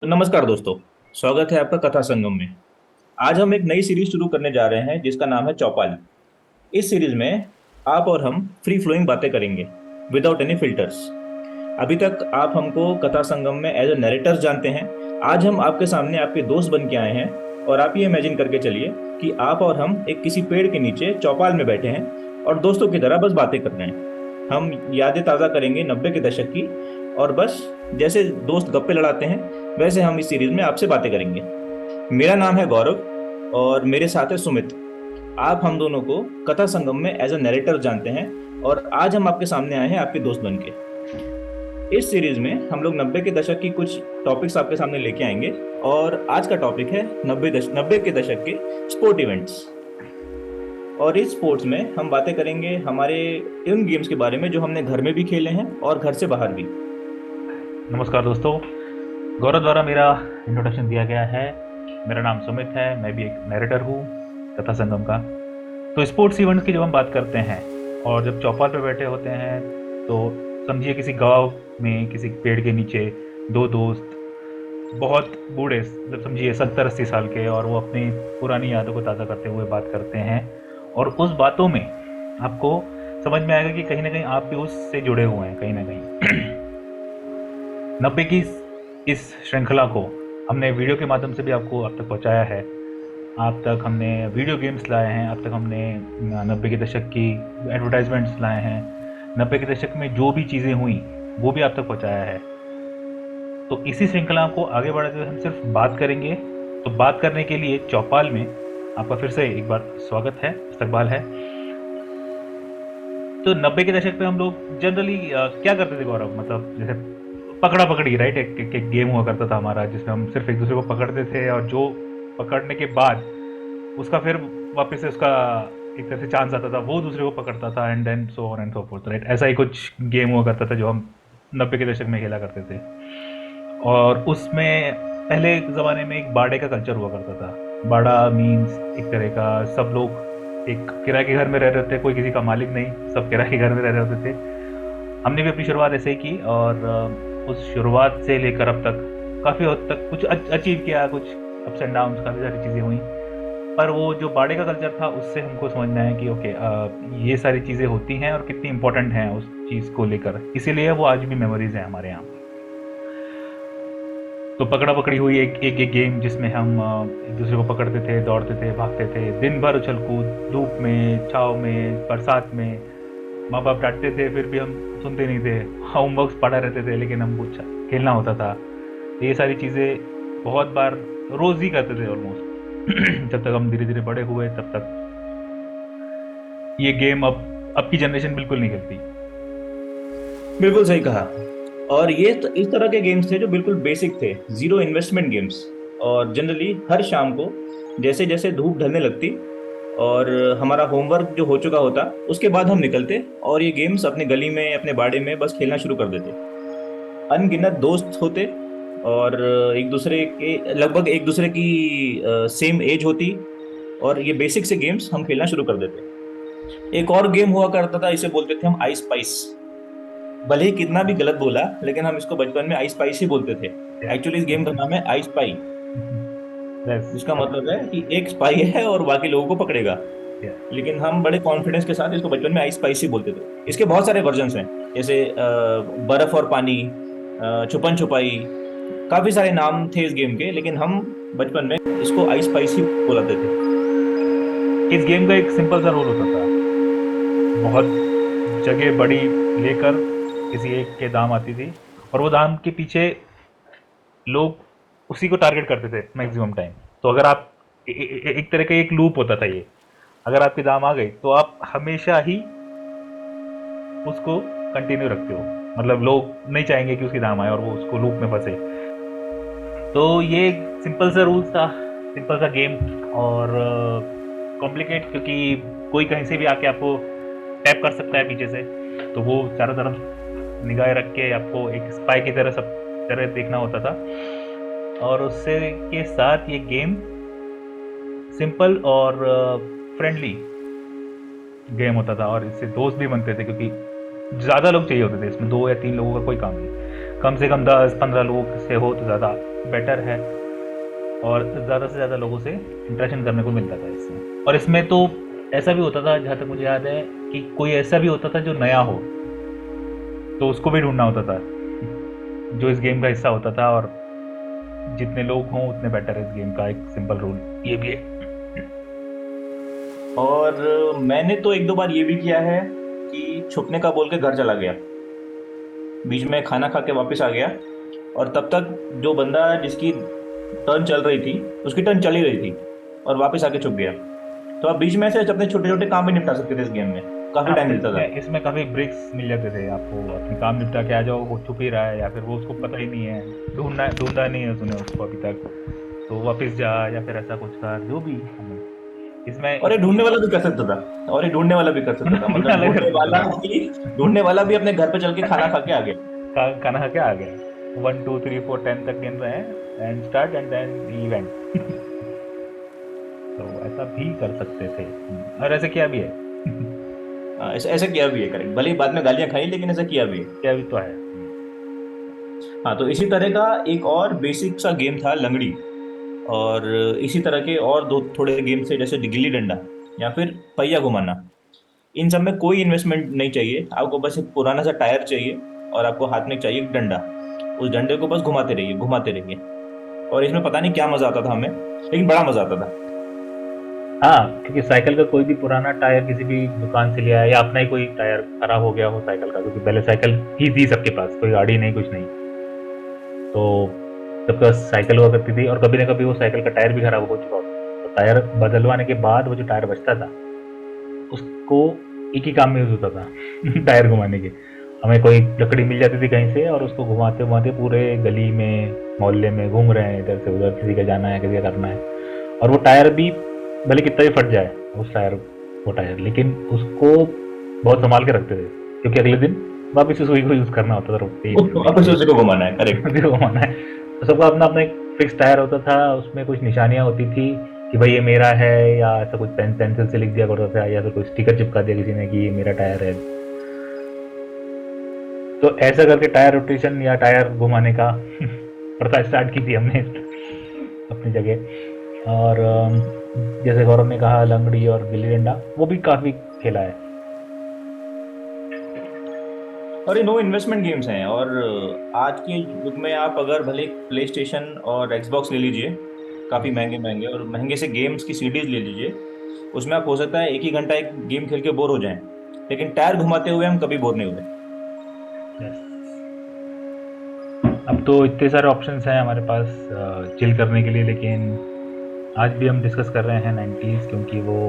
तो नमस्कार दोस्तों। स्वागत है आपका कथा संगम में। आज हम एक नई सीरीज शुरू करने जा रहे हैं जिसका नाम है चौपाल। इस सीरीज में आप और हम फ्री फ्लोइंग बातें करेंगे, विदाउट एनी फिल्टर्स। अभी तक आप हमको कथा संगम में एज ए नरेटर्स जानते हैं। आज हम आपके सामने आपके दोस्त बन के आए हैं। और आप ये इमेजिन करके चलिए कि आप और हम एक किसी पेड़ के नीचे चौपाल में बैठे हैं और दोस्तों की तरह बस बातें कर रहे हैं। हम यादें ताज़ा करेंगे 90 के दशक की। और बस जैसे दोस्त गप्पे लड़ाते हैं, वैसे हम इस सीरीज में आपसे बातें करेंगे। मेरा नाम है गौरव और मेरे साथ है सुमित। आप हम दोनों को कथा संगम में एज अ नरेटर जानते हैं और आज हम आपके सामने आए हैं आपके दोस्त बन के। इस सीरीज में हम लोग 90 के दशक की कुछ टॉपिक्स आपके सामने लेके आएंगे। और आज का टॉपिक है 90 के दशक के स्पोर्ट इवेंट्स। और इस स्पोर्ट्स में हम बातें करेंगे हमारे उन गेम्स के बारे में जो हमने घर में भी खेले हैं और घर से बाहर भी। नमस्कार दोस्तों। गौरव द्वारा मेरा इंट्रोडक्शन दिया गया है। मेरा नाम सुमित है, मैं भी एक नरेटर हूँ कथा संगम का। तो स्पोर्ट्स इवेंट्स की जब हम बात करते हैं और जब चौपाल पे बैठे होते हैं तो समझिए किसी गांव में किसी पेड़ के नीचे दो दोस्त बहुत बूढ़े, मतलब समझिए 70-80 साल के, और वो अपनी पुरानी यादों को ताज़ा करते हुए बात करते हैं। और उस बातों में आपको समझ में आएगा कि कहीं ना कहीं आप भी उससे जुड़े हुए हैं कहीं ना कहीं। 90 की इस श्रृंखला को हमने वीडियो के माध्यम से भी आपको अब तक पहुंचाया है। आप तक हमने वीडियो गेम्स लाए हैं, अब तक हमने 90 के दशक की एडवर्टाइजमेंट्स लाए हैं, 90 के दशक में जो भी चीज़ें हुई वो भी आप तक पहुंचाया है। तो इसी श्रृंखला को आगे बढ़ाते हुए हम सिर्फ बात करेंगे। तो बात करने के लिए चौपाल में आपका फिर से एक बार स्वागत है, इस्तकबाल है। तो 90 के दशक पे हम लोग जनरली क्या करते थे गौरव, मतलब जैसे पकड़ा पकड़ी, राइट? एक गेम हुआ करता था हमारा जिसमें हम सिर्फ एक दूसरे को पकड़ते थे और जो पकड़ने के बाद उसका फिर वापस से उसका एक तरह से चांस आता था, वो दूसरे को पकड़ता था, and then so on and so forth, right? ऐसा ही कुछ गेम हुआ करता था जो हम 90 के दशक में खेला करते थे। और उसमें पहले ज़माने में एक बाड़े का कल्चर हुआ करता था। बाड़ा मीन्स एक तरह का सब लोग एक किराए के घर में रह रहे थे, कोई किसी का मालिक नहीं, सब किराए के घर में रह रहे होते थे। हमने भी अपनी शुरुआत ऐसे ही की और उस शुरुआत से लेकर अब तक काफ़ी हद तक कुछ अचीव किया, कुछ अप्स एंड डाउन्स, काफ़ी सारी चीज़ें हुई। पर वो जो बाड़े का कल्चर था उससे हमको समझना है कि ओके, ये सारी चीज़ें होती हैं और कितनी इंपॉर्टेंट हैं उस चीज़ को लेकर, इसीलिए वो आज भी मेमोरीज हैं हमारे यहाँ। तो पकड़ा पकड़ी हुई एक गेम जिसमें हम एक दूसरे को पकड़ते थे, दौड़ते थे, भागते थे, दिन भर उछल कूद, धूप में, छाँव में, बरसात में। माँ बाप डांटते थे फिर भी हम सुनते नहीं थे, होमवर्क्स पढ़ा रहते थे, लेकिन हम कुछ खेलना होता था। ये सारी चीज़ें बहुत बार रोज़ ही करते थे ऑलमोस्ट। जब तक हम धीरे धीरे बड़े हुए तब तक ये गेम अब की जनरेशन बिल्कुल नहीं खेलती। बिल्कुल सही कहा। और ये इस तरह के गेम्स थे जो बिल्कुल बेसिक थे, जीरो इन्वेस्टमेंट गेम्स। और जनरली हर शाम को जैसे जैसे धूप ढलने लगती और हमारा होमवर्क जो हो चुका होता, उसके बाद हम निकलते और ये गेम्स अपने गली में, अपने बाड़े में बस खेलना शुरू कर देते। अनगिनत दोस्त होते और एक दूसरे के लगभग एक दूसरे की सेम एज होती। और ये बेसिक से गेम्स हम खेलना शुरू कर देते। एक और गेम हुआ करता था, इसे बोलते थे हम आई स्पाइस। भले ही कितना भी गलत बोला, लेकिन हम इसको बचपन में आई स्पाइस ही बोलते थे। एक्चुअली इस गेम का नाम है आई स्पाई, Yes. जिसका मतलब है कि एक स्पाई है और बाकी लोगों को पकड़ेगा। Yeah. लेकिन हम बड़े कॉन्फिडेंस के साथ इसको बचपन में आई स्पाइस ही बोलते थे। इसके बहुत सारे वर्जन्स हैं, जैसे बर्फ और पानी, छुपन छुपाई। काफी सारे नाम थे इस गेम के, लेकिन हम बचपन में इसको आई स्पाइस ही बोलते थे। इस गेम का एक सिंपल सा रूल होता था। बहुत जगह बड़ी लेकर किसी एक के दाम आती थी और वो दाम के पीछे लोग उसी को टारगेट करते थे मैक्सिमम टाइम। तो अगर आप एक तरह का एक लूप होता था ये, अगर आपकी दाम आ गई तो आप हमेशा ही उसको कंटिन्यू रखते हो, मतलब लोग नहीं चाहेंगे कि उसकी दाम आए और वो उसको लूप में फंसे। तो ये एक सिंपल सा रूल्स था, सिंपल सा गेम। और कॉम्प्लिकेट क्योंकि कोई कहीं से भी आके आपको टैप कर सकता है पीछे से, तो वो चारों तरफ निगाहें रख के आपको एक स्पाई की तरह सब तरह देखना होता था। और उससे के साथ ये गेम सिंपल और फ्रेंडली गेम होता था और इससे दोस्त भी बनते थे, क्योंकि ज़्यादा लोग चाहिए होते थे इसमें, 2 या 3 लोगों का कोई काम नहीं, कम से कम 10-15 लोग से हो तो ज़्यादा बेटर है और ज़्यादा से ज़्यादा लोगों से इंटरेक्शन करने को मिलता था इसमें। और इसमें तो ऐसा भी होता था, जहाँ तक मुझे याद है, कि कोई ऐसा भी होता था जो नया हो तो उसको भी ढूंढना होता था जो इस गेम का हिस्सा होता था, और जितने लोग हों उतने बेटर है इस गेम का। एक सिंपल रूल ये भी है। और मैंने तो एक दो बार ये भी किया है कि छुपने का बोल के घर चला गया, बीच में खाना खा के वापस आ गया, और तब तक जो बंदा जिसकी टर्न चल रही थी उसकी टर्न चली रही थी, और वापस आके छुप गया। तो आप बीच में से अपने छोटे छोटे काम भी निपटा सकते थे इस गेम में, काफी हाँ, टाइम मिलता था। इसमें काफ़ी ब्रेक्स मिल जाते थे आपको, अपने काम निपटा के आ जाओ, वो छुप ही रहा है या फिर वो उसको पता ही नहीं है, ढूंढा नहीं है उसने उसको अभी तक, तो वापस जा या फिर ऐसा कुछ कर, जो भी हमें इसमें और ये ढूंढने वाला भी कर सकता था, और ये ढूंढने वाला भी कर सकता था, ढूंढना मतलब अलग कर सकता था। ढूंढने वाला भी अपने घर पे चल के खाना खा के आ गया। खाना खा के आ गए, 1 2 3 4 10 तक गिन रहे हैं and start and then event. तो ऐसा भी कर सकते थे और ऐसे किया भी है। ऐसा ऐसा किया भी है, करेक्ट, भले ही बाद में गालियां खाई लेकिन ऐसा किया भी है। किया भी तो है। हाँ, तो इसी तरह का एक और बेसिक सा गेम था लंगड़ी, और इसी तरह के और दो थोड़े गेम थे जैसे गिल्ली डंडा या फिर पहिया घुमाना। इन सब में कोई इन्वेस्टमेंट नहीं चाहिए, आपको बस एक पुराना सा टायर चाहिए, और आपको हाथ में चाहिए एक डंडा। उस डंडे को बस घुमाते रहिए घुमाते रहिए, और इसमें पता नहीं क्या मजा आता था हमें, लेकिन बड़ा मजा आता था। हाँ, क्योंकि साइकिल का कोई भी पुराना टायर किसी भी दुकान से लिया है या अपना ही कोई टायर खराब हो गया हो साइकिल का, क्योंकि पहले साइकिल ही थी सबके पास, कोई गाड़ी नहीं कुछ नहीं, तो सबके पास साइकिल हुआ करती थी, और कभी ना कभी वो साइकिल का टायर भी खराब हो चुका होता, तो टायर बदलवाने के बाद वो जो टायर बचता था उसको एक ही काम में यूज होता था टायर घुमाने के। हमें कोई लकड़ी मिल जाती थी कहीं से और उसको घुमाते घुमाते पूरे गली में मोहल्ले में घूम रहे हैं, इधर से उधर, किसी का जाना है किसी का करना है, और वो टायर भी भले कितना भी फट जाए वो टायर, लेकिन उसको बहुत संभाल के रखते थे, क्योंकि अगले दिन वापस उस वही को यूज करना होता था, रुकते ही नहीं अब उसी को घुमाना है, करेक्ट। उसी को घुमाना है। तो सबका अपना अपना एक फिक्स टायर होता था, उसमें कुछ निशानियां होती थी कि भाई ये मेरा है, या ऐसा कुछ पेंसिल से लिख दिया करता था, या फिर कोई स्टिकर चिपका दिया किसी ने कि ये मेरा टायर है। तो ऐसा करके टायर रोटेशन या टायर घुमाने का प्रथा स्टार्ट की थी हमने अपनी जगह। और जैसे गौरव ने कहा लंगड़ी और गिल्ली डंडा, वो भी काफी खेला है। और ये नो इन्वेस्टमेंट गेम्स हैं, और आज के युग में आप अगर भले प्ले स्टेशन और एक्सबॉक्स ले लीजिए, काफ़ी महंगे महंगे और महंगे से गेम्स की सीडीज ले लीजिए, उसमें आप हो सकता है एक ही घंटा एक गेम खेल के बोर हो जाएं, लेकिन टायर घुमाते हुए हम कभी बोर नहीं हुए। अब तो इतने सारे ऑप्शंस हैं हमारे पास चिल करने के लिए, लेकिन आज भी हम डिस्कस कर रहे हैं 90s, क्योंकि वो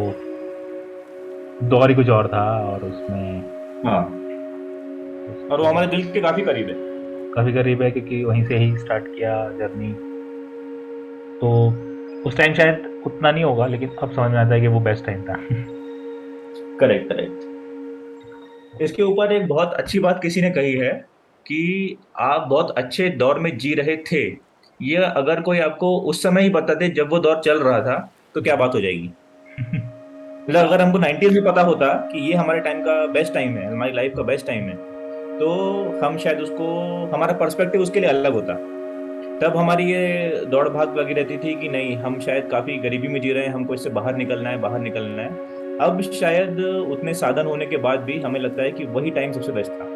दौर ही कुछ और था, और उसमें हाँ, और वो हमारे दिल के काफ़ी करीब है। काफ़ी करीब है, क्योंकि वहीं से ही स्टार्ट किया जर्नी। तो उस टाइम शायद उतना नहीं होगा, लेकिन अब समझ में आता है कि वो बेस्ट टाइम था। Correct correct. इसके ऊपर एक बहुत अच्छी बात किसी ने कही है कि आप बहुत अच्छे दौर में जी रहे थे, ये अगर कोई आपको उस समय ही बता दे जब वो दौर चल रहा था, तो क्या बात हो जाएगी। मतलब अगर हमको 90s में पता होता कि ये हमारे टाइम का बेस्ट टाइम है, हमारी लाइफ का बेस्ट टाइम है, तो हम शायद उसको, हमारा पर्सपेक्टिव उसके लिए अलग होता। तब हमारी ये दौड़ भाग लगी रहती थी कि नहीं, हम शायद काफी गरीबी में जी रहे हैं, हमको इससे बाहर निकलना है बाहर निकलना है। अब शायद उतने साधन होने के बाद भी हमें लगता है कि वही टाइम सबसे बेस्ट था।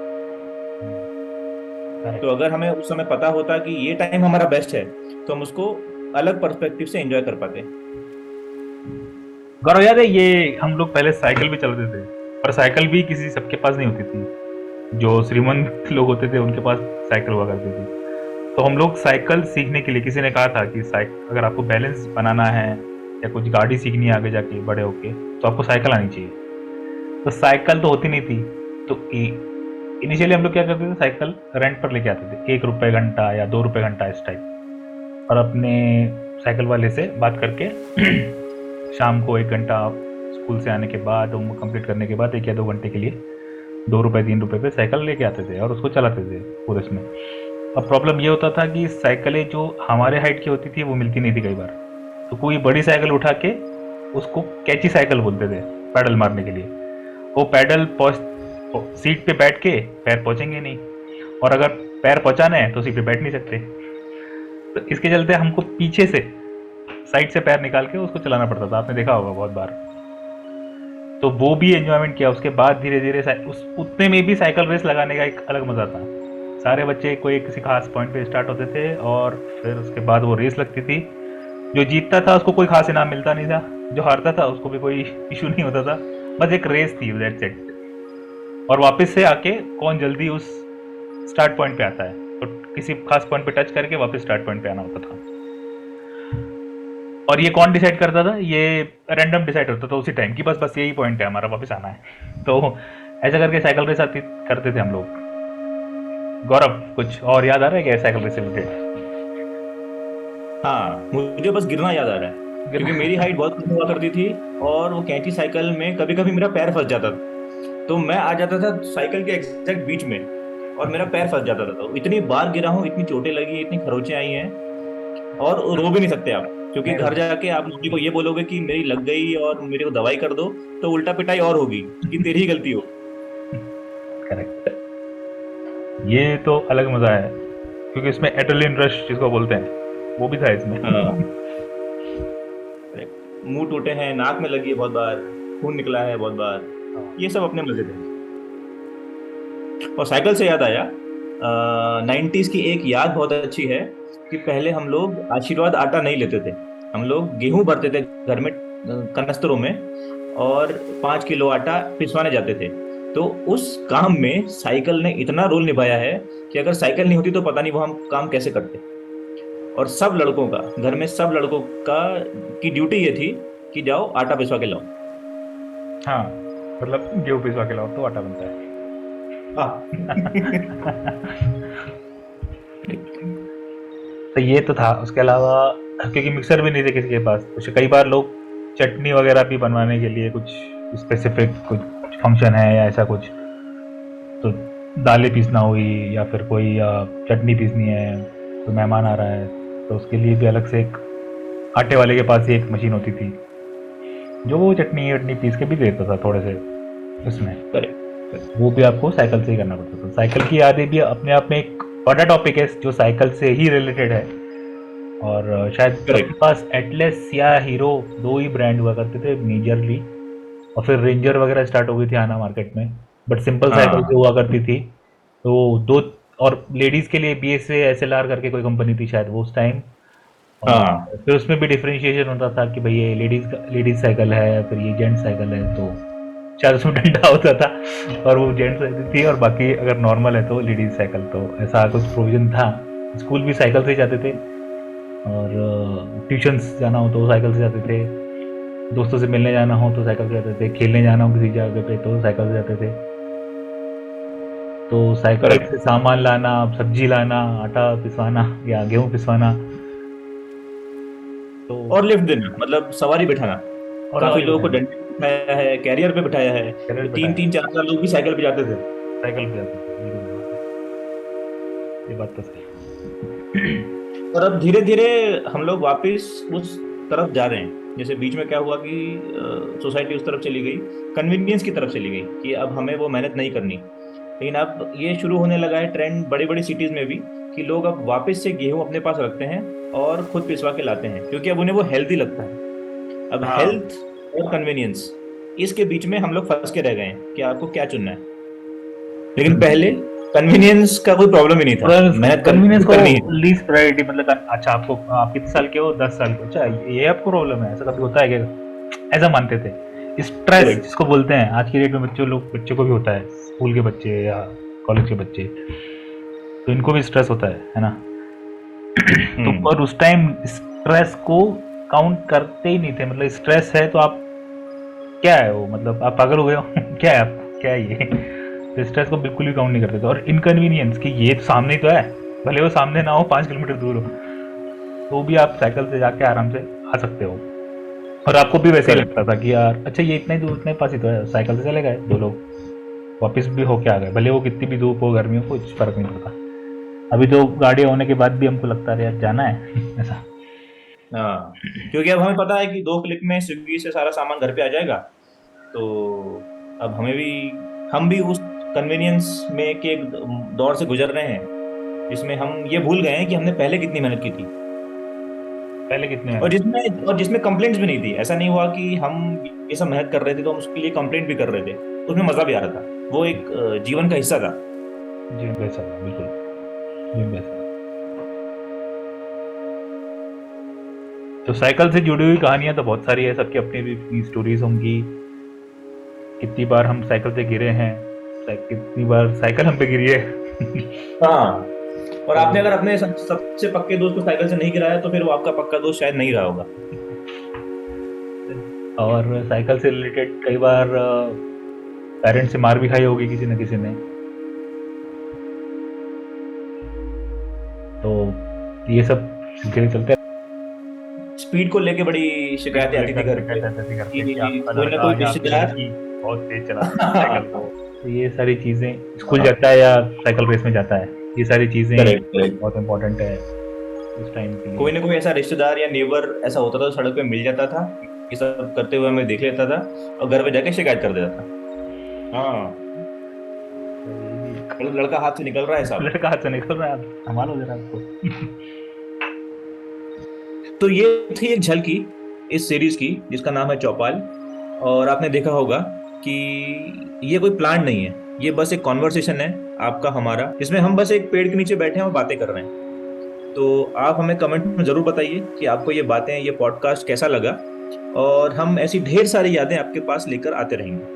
तो अगर हमें उस समय पता होता कि ये टाइम हमारा बेस्ट है, तो हम उसको अलग पर्सपेक्टिव से एंजॉय कर पाते। गौरव, याद है ये हम लोग पहले साइकिल भी चलाते थे, पर साइकिल भी किसी सबके पास नहीं होती थी। जो श्रीमंत लोग होते थे उनके पास साइकिल हुआ करती थी। तो हम लोग साइकिल सीखने के लिए, किसी ने कहा था कि साइकिल अगर आपको बैलेंस बनाना है या कुछ गाड़ी सीखनी है आगे जाके बड़े होके, तो आपको साइकिल आनी चाहिए। तो साइकिल तो होती नहीं थी, तो इनिशियली हम लोग क्या करते थे, साइकिल रेंट पर लेके आते थे, 1 रुपये घंटा या 2 रुपये घंटा इस टाइप, और अपने साइकिल वाले से बात करके शाम को 1 घंटा स्कूल से आने के बाद, होमवर्क कंप्लीट करने के बाद 1 या 2 घंटे के लिए 2 रुपये 3 रुपये पे साइकिल लेके आते थे और उसको चलाते थे पूरे इसमें। अब प्रॉब्लम ये होता था कि साइकिलें जो हमारे हाइट की होती थी वो मिलती नहीं थी कई बार, तो कोई बड़ी साइकिल उठा के उसको कैची साइकिल बोलते थे पैडल मारने के लिए। वो पैडल सीट पे बैठ के पैर पहुंचेंगे नहीं, और अगर पैर पहुंचाना है तो सीट पे बैठ नहीं सकते। तो इसके चलते हमको पीछे से साइड से पैर निकाल के उसको चलाना पड़ता था, आपने देखा होगा बहुत बार। तो वो भी एंजॉयमेंट किया। उसके बाद धीरे धीरे उस उतने में भी साइकिल रेस लगाने का एक अलग मज़ा था। सारे बच्चे कोई किसी खास पॉइंट पे स्टार्ट होते थे और फिर उसके बाद वो रेस लगती थी। जो जीतता था उसको कोई खास इनाम मिलता नहीं था, जो हारता था उसको भी कोई इशू नहीं होता था, बस एक रेस थी, दैट्स इट। और वापस से आके कौन जल्दी उस स्टार्ट पॉइंट पे आता है, तो किसी खास पॉइंट पे टच करके वापस स्टार्ट पॉइंट पे आना होता था। और ये कौन डिसाइड करता था? ये रैंडम डिसाइड होता था उसी टाइम की, बस बस यही पॉइंट है हमारा, वापस आना है। तो ऐसा करके साइकिल रेस आती करते थे हम लोग। गौरव, कुछ और याद आ रहा है क्या साइकिल रेस से रिलेटेड? हाँ, मुझे बस गिरना याद आ रहा है, क्योंकि मेरी हाइट बहुत कम हुआ करती थी और वो कैंची साइकिल में कभी कभी मेरा पैर फंस जाता था। तो मैं आ जाता था साइकिल के एग्जैक्ट बीच में और मेरा पैर फंस जाता था। तो इतनी बार गिरा हूँ, इतनी चोटें लगी, इतनी खरोंचें आई हैं, और रो भी नहीं सकते आप, क्योंकि नहीं घर रुको। जाके आप मम्मी को ये बोलोगे कि मेरी लग गई और मेरे को दवाई कर दो, तो उल्टा पिटाई और होगी कि तेरी ही गलती हो। करेक्ट। ये तो अलग मजा है, क्योंकि इसमें एड्रेनलिन रश जिसको बोलते हैं वो भी था इसमें। हाँ, मुंह टूटे हैं, नाक में लगी है बहुत बार, खून निकला है बहुत बार, ये सब अपने मजे थे। और साइकिल से याद आया, 90s की एक याद बहुत अच्छी है कि पहले हम लोग आशीर्वाद आटा नहीं लेते थे। हम लोग गेहूं भरते थे घर में, कनस्तरों में, और 5 किलो आटा पिसवाने जाते थे। तो उस काम में साइकिल ने इतना रोल निभाया है कि अगर साइकिल नहीं होती तो पता नहीं वो हम काम कैसे करते। और सब लड़कों का, घर में सब लड़कों का की ड्यूटी ये थी कि जाओ आटा पिसवा के लाओ। हाँ, मतलब गेहूं पिसवा के लाओ तो आटा बनता है। हाँ। तो ये तो था। उसके अलावा क्योंकि मिक्सर भी नहीं थे किसी के पास, कुछ कई बार लोग चटनी वगैरह भी बनवाने के लिए कुछ स्पेसिफिक कुछ फंक्शन है या ऐसा कुछ, तो दालें पीसना हुई या फिर कोई चटनी पीसनी है, कोई मेहमान आ रहा है, तो उसके लिए भी अलग से एक आटे वाले के पास ही एक मशीन होती थी जो वो चटनी वटनी पीस के भी देता था थोड़े से उसमें। करेक्ट। वो भी आपको साइकिल से ही करना पड़ता था। साइकिल की यादें भी अपने आप में एक बड़ा टॉपिक है जो साइकिल से ही रिलेटेड है। और शायद सबके करेक्ट। पास एटलस या हीरो दो ही ब्रांड हुआ करते थे मेजरली, और फिर रेंजर वगैरह स्टार्ट हो गई थी आना मार्केट में। बट सिंपल साइकिल जो हाँ। हुआ करती थी तो दो, और लेडीज़ के लिए B S S L R करके कोई कंपनी थी शायद वो उस टाइम। और हाँ। फिर उसमें भी डिफ्रेंशिएशन होता था कि भाई ये लेडीज़ साइकिल है या फिर ये जेंट्स साइकिल है, तो शायद उसमें डंडा होता था और वो जेंट्स साइकिल थी, और बाकी अगर नॉर्मल है तो लेडीज़ साइकिल। तो ऐसा कुछ प्रोविजन था। स्कूल भी साइकिल से ही जाते थे, और ट्यूशन्स जाना हो तो साइकिल से जाते थे, दोस्तों से मिलने जाना हो तो साइकिल से जाते थे, खेलने जाना हो किसी जगह पे तो साइकिल से जाते थे। तो साइकिल करेक्ट। से सामान लाना, सब्जी लाना, आटा पिसवाना या गेहूं पिसवाना, तो और लिफ्ट देना, मतलब सवारी बिठाना। और काफी सवारी लोगों को बिठाना, डंडे पे बिठाया है, कैरियर पे बिठाया है, कैरेट तो तीन बिठाया, तीन चार चार लोग भी साइकिल पे जाते थे। साइकिल पे जाते थे, बिल्कुल। ये बात तो सही। और अब धीरे धीरे हम लोग वापस उस तरफ जा रहे हैं। जैसे बीच में क्या हुआ कि सोसाइटी उस तरफ चली गई, कन्वीनियंस की तरफ चली गई, कि अब हमें वो मेहनत नहीं करनी। लेकिन अब ये शुरू होने लगा है ट्रेंड बड़ी बड़ी सिटीज में भी, कि लोग अब वापस से गेहूं अपने पास रखते हैं और खुद पिसवा के लाते हैं, क्योंकि अब उन्हें वो हेल्दी लगता है। अब हाँ, हेल्थ और कन्वीनियंस, इसके बीच में हम लोग फंस के रह गए हैं कि आपको क्या चुनना है। लेकिन पहले कन्वीनियंस का कोई प्रॉब्लम ही नहीं था, मेहनत कन्वीनियंस को करनी ही थी। लीस्ट प्रायोरिटी, मतलब अच्छा आपको, आप कितने साल के हो? 10 साल के हो? अच्छा ये आपको प्रॉब्लम है, ऐसा कभी होता है क्या? ऐसा मानते थे। Stress correct. जिसको बोलते हैं आज की डेट में, बच्चों को भी होता है, स्कूल के बच्चे या कॉलेज के बच्चे, तो इनको भी स्ट्रेस होता है ना। तो हम्म। पर उस टाइम स्ट्रेस को काउंट करते ही नहीं थे। मतलब स्ट्रेस है तो आप क्या है वो, मतलब आप पागल हो गए हो? क्या है आप, क्या है ये? तो स्ट्रेस को बिल्कुल भी काउंट नहीं करते थे। और इनकन्वीनियंस कि ये तो सामने ही तो है, भले वो सामने ना हो, 5 किलोमीटर दूर हो, तो भी आप साइकिल से जाके आराम से आ सकते हो। और आपको भी वैसे ही करेक्ट। लगता था कि यार अच्छा ये इतना ही दूर, इतने पास ही तो है, साइकिल से चले गए दो लोग, वापस भी होके आ गए, भले वो कितनी भी धूप हो गर्मी हो, कुछ फर्क नहीं पड़ता। अभी तो गाड़ियाँ होने के बाद भी हमको लगता है यार जाना है ऐसा। हाँ, क्योंकि अब हमें पता है कि 2 क्लिक में स्विगी से सारा सामान घर पे आ जाएगा। तो अब हम भी उस कन्वीनियंस में के एक दौर से गुजर रहे हैं, जिसमें हम ये भूल गए हैं कि हमने पहले कितनी मेहनत की थी। पहले कितने और जिसमें कंप्लेंट्स भी नहीं थी। ऐसा नहीं हुआ कि हम ये सब मेहनत कर रहे थे तो हम उसके लिए कंप्लेंट भी कर रहे थे, तो उसमें मजा भी आ रहा था। वो एक जीवन का हिस्सा था। जी वैसा था, बिल्कुल जी वैसा। तो साइकिल से जुड़ी हुई कहानियां तो बहुत सारी है, सबकी अपनी भी स्टोरीज होंगी। कितनी बार हम साइकिल से गिरे हैं, कितनी बार साइकिल हम पे गिरी है। हाँ, और तो आपने अगर अपने सबसे पक्के दोस्त को साइकिल से नहीं गिराया तो फिर वो आपका पक्का दोस्त शायद नहीं रहा होगा। और साइकिल से रिलेटेड कई बार पेरेंट्स से मार भी खाई होगी किसी न किसी ने। तो ये सब सिलसिले चलते स्पीड को लेके बड़ी शिकायतें आती थी घर पे करते कि कि आपका कोई ना लड़का कोई या आपकी रिश्तेदार। लड़की बहुत तेज चलाती है साइकिल को। तो ये सारी चीजें, स्कूल जाता है या साइकिल रेस में जाता है, ये सारी चीजें करेक्ट करेक्ट। बहुत इम्पोर्टेंट है उस टाइम के लिए। कोई ना कोई ऐसा रिश्तेदार या नेबर ऐसा होता था, सड़क पे मिल जाता था, ये सब करते हुए हमें देख लेता था और घर पे जाके शिकायत कर देता था। हाँ, लड़का हाथ से निकल रहा है साहब। लड़का हाथ से निकल रहा है, आप संभालो जरा आपको। तो ये थी एक झलकी इस सीरीज की जिसका नाम है चौपाल। और आपने देखा होगा कि ये कोई प्लान नहीं है, ये बस एक कॉन्वर्सेशन है आपका हमारा, जिसमें हम बस एक पेड़ के नीचे बैठे हैं और बातें कर रहे हैं। तो आप हमें कमेंट में जरूर बताइए कि आपको ये बातें, ये पॉडकास्ट कैसा लगा, और हम ऐसी ढेर सारी यादें आपके पास लेकर आते रहेंगे।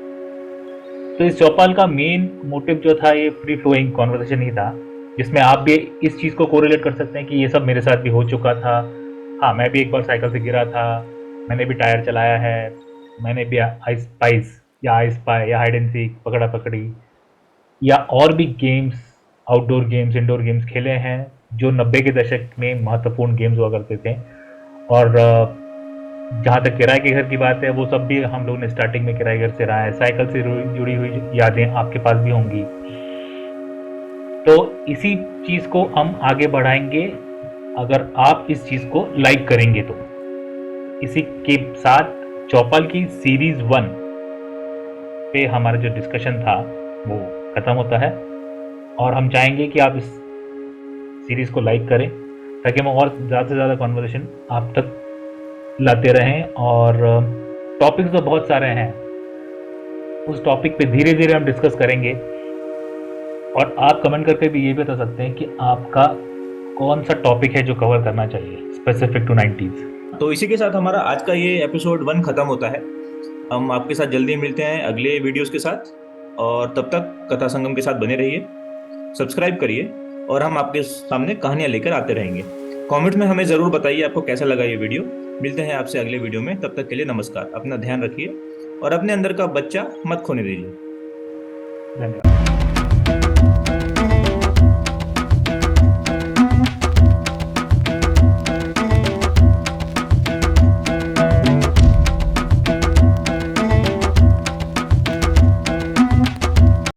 तो इस चौपाल का मेन मोटिव जो था, ये फ्री फ्लोइंग कॉन्वर्सेशन ही था, जिसमें आप भी इस चीज़ को कोरिलेट कर सकते हैं कि ये सब मेरे साथ भी हो चुका था। हाँ, मैं भी एक बार साइकिल से गिरा था, मैंने भी टायर चलाया है, मैंने भी आइस स्पाइस या आइस पाई या हाइड एंड सीक, पकड़ा पकड़ी या और भी games, outdoor games, indoor games खेले हैं, जो 90 के दशक में महत्वपूर्ण गेम्स हुआ करते थे। और जहाँ तक किराए के घर की बात है, वो सब भी हम लोग ने स्टार्टिंग में किराए घर से रहा है। साइकिल से जुड़ी हुई यादें आपके पास भी होंगी। तो इसी चीज़ को हम आगे बढ़ाएंगे अगर आप इस चीज़ को लाइक करेंगे तो। इसी के साथ चौपाल की सीरीज 1 पे हमारा जो डिस्कशन था वो ख़त्म होता है, और हम चाहेंगे कि आप इस सीरीज़ को लाइक करें ताकि हम और ज़्यादा से ज़्यादा कॉन्वर्सेशन आप तक लाते रहें। और टॉपिक्स तो बहुत सारे हैं, उस टॉपिक पे धीरे धीरे हम डिस्कस करेंगे। और आप कमेंट करके भी ये बता सकते हैं कि आपका कौन सा टॉपिक है जो कवर करना चाहिए स्पेसिफिक टू 90s। तो इसी के साथ हमारा आज का ये एपिसोड 1 खत्म होता है। हम आपके साथ जल्दी मिलते हैं अगले वीडियोस के साथ, और तब तक कथा संगम के साथ बने रहिए, सब्सक्राइब करिए, और हम आपके सामने कहानियां लेकर आते रहेंगे। कमेंट में हमें ज़रूर बताइए आपको कैसा लगा ये वीडियो। मिलते हैं आपसे अगले वीडियो में, तब तक के लिए नमस्कार। अपना ध्यान रखिए और अपने अंदर का बच्चा मत खोने दीजिए। धन्यवाद।